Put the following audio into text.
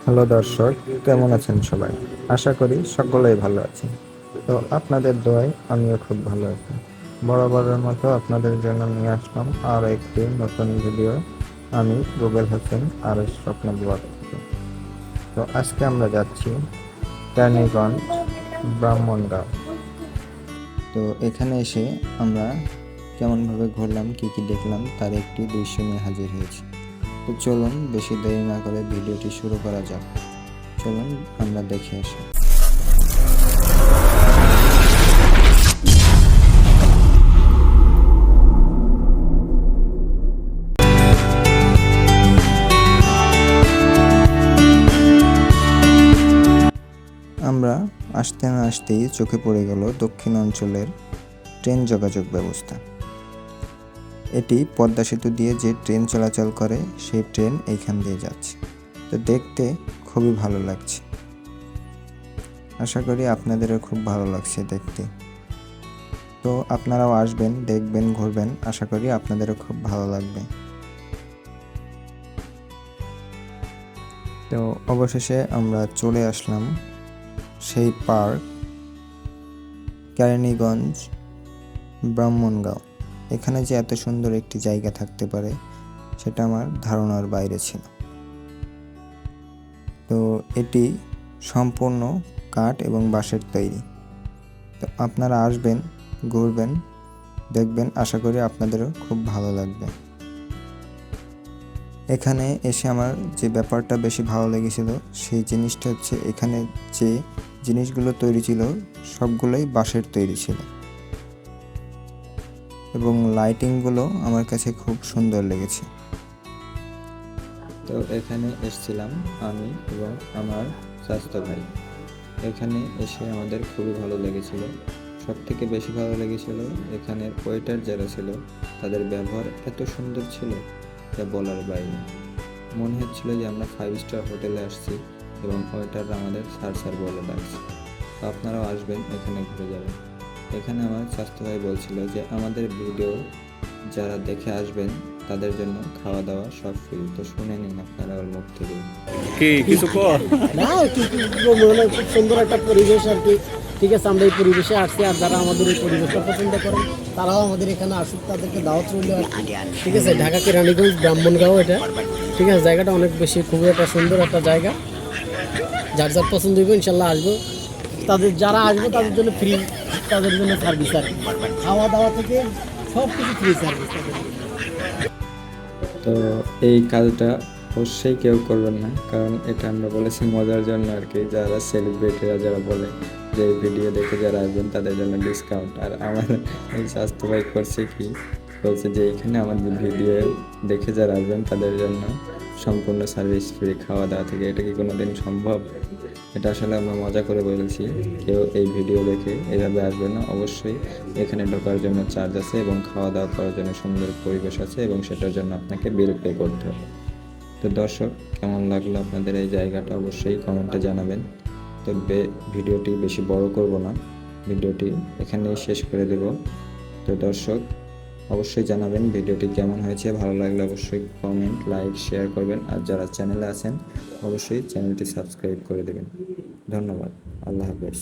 Hello দর্শক, কেমন আছেন সবাই? আশা করি সকলেই ভালো আছেন। তো আপনাদের দোয়ায় আমিও খুব ভালো আছি। বরাবরের মতো আপনাদের জন্য নিয়ে আসলাম আর একটি নতুন ভিডিও। আমি রুবেল হোসেন আর এস স্বপ্ন দুয়ার থেকে। তো আজকে আমরা যাচ্ছি কেরানীগঞ্জ, ব্রাহ্মণগাঁও। তো এখানে এসে আমরা কেমনভাবে ঘুরলাম, কি কি দেখলাম তার একটি দৃশ্য নিয়ে হাজির হয়েছি। তো চলুন বেশি দেরি না করে ভিডিওটি শুরু করা যাক। চলুন আমরা দেখে আসি। আমরা আসতে না আসতেই চোখে পড়ে গেল দক্ষিণ অঞ্চলের ট্রেন যোগাযোগ ব্যবস্থা। এটি পদ্মা সেতু দিয়ে যে ট্রেন চলাচল করে সেই ট্রেন এইখান দিয়ে যাচ্ছে। তো দেখতে খুবই ভালো লাগছে। আশা করি আপনাদেরও খুব ভালো লাগছে দেখতে। তো আপনারাও আসবেন, দেখবেন, ঘুরবেন। আশা করি আপনাদেরও খুব ভালো লাগবে। তো অবশেষে আমরা চলে আসলাম সেই পার্ক কেরানীগঞ্জ, ব্রাহ্মণগাঁও। এখানে যে এত সুন্দর একটি জায়গা থাকতে পারে সেটা আমার ধারণার বাইরে ছিল। তো এটি সম্পূর্ণ কাঠ এবং বাঁশের তৈরি। তো আপনারা আসবেন, ঘুরবেন, দেখবেন। আশা করি আপনাদেরও খুব ভালো লাগবে। এখানে এসে আমার যে ব্যাপারটা বেশি ভালো লেগেছিল সেই জিনিসটা হচ্ছে এখানে যে জিনিসগুলো তৈরি ছিল সবগুলোই বাঁশের তৈরি ছিল এবং লাইটিংগুলো আমার কাছে খুব সুন্দর লেগেছে। তো এখানে এসেছিলাম আমি এবং আমার চাচাতো ভাই। এখানে এসে আমাদের খুবই ভালো লেগেছিল। সব থেকে বেশি ভালো লেগেছিল এখানের ওয়েটার যারা ছিল তাদের ব্যবহার এত সুন্দর ছিল যা বলার বাইরে। মনে হচ্ছিল যে আমরা 5 স্টার হোটেলে আসছি এবং ওয়েটাররা আমাদের স্যার স্যার বলে ডাকছে। তো আপনারাও আসবেন, এখানে ঘুরে যাবেন। এখানে আমার চাচাতো ভাই বলছিল যে আমাদের ভিডিও যারা দেখে আসবেন তাদের জন্য খাওয়া দাওয়া সব ফ্রি। তো শুনে নিন আপনারা ওর মুখ থেকে। কি কিছু কর না কি বলবো, মানে খুব সুন্দর একটা পরিবেশ আর কি। ঠিক আছে, আমরা এই পরিবেশে আসছি, আর যারা আমাদের এই পরিবেশটা পছন্দ করেন তারাও আমাদের এখানে আসুক, তাদেরকে দাওয়াত রইল আর কি। ঠিক আছে, ঢাকা কেরানীগঞ্জ ব্রাহ্মণগাঁও এটা। ঠিক আছে, জায়গাটা অনেক বেশি, খুবই একটা সুন্দর একটা জায়গা। যার যার পছন্দ হইব ইনশাল্লাহ আসবো। তাদের যারা আসবে তাদের জন্য ফ্রি, তাদের জন্য সার্ভিস আর কি। খাওয়া দাওয়া থেকে সব কিছু ফ্রি সার্ভিস তাদের জন্য। তো এই কাজটা অবশ্যই কেউ করবেন না, কারণ এটা আমরা বলেছি মজার জন্য আর কি। যারা সেলিব্রিটিরা যারা বলে যে এই ভিডিও দেখে যারা আসবেন তাদের জন্য ডিসকাউন্ট, আর আমার এই স্বাস্থ্য ভাই করছে কি বলছে যে এখানে আমাদের ভিডিও দেখে যারা আসবেন তাদের জন্য সম্পূর্ণ সার্ভিস ফ্রি, খাওয়া দাওয়া থেকে। এটা কি কোনোদিন সম্ভব? এটা আসলে আমরা মজা করে বলেছি। কেউ এই ভিডিও দেখে এইভাবে আসবে না। অবশ্যই এখানে ঢোকার জন্য চার্জ আছে এবং খাওয়া দাওয়া করার জন্য সুন্দর পরিবেশ আছে এবং সেটার জন্য আপনাকে বিল পে করতে হবে। তো দর্শক, কেমন লাগলো আপনাদের এই জায়গাটা অবশ্যই কমেন্টে জানাবেন। তো ভিডিওটি বেশি বড় করব না, ভিডিওটি এখানেই শেষ করে দেব। তো দর্শক অবশ্যই জানাবেন ভিডিওটি কেমন হয়েছে। ভালো লাগলে অবশ্যই কমেন্ট, লাইক, শেয়ার করবেন। আর যারা চ্যানেলে আছেন অবশ্যই চ্যানেলটি সাবস্ক্রাইব করে দেবেন। ধন্যবাদ। আল্লাহ হাফেজ।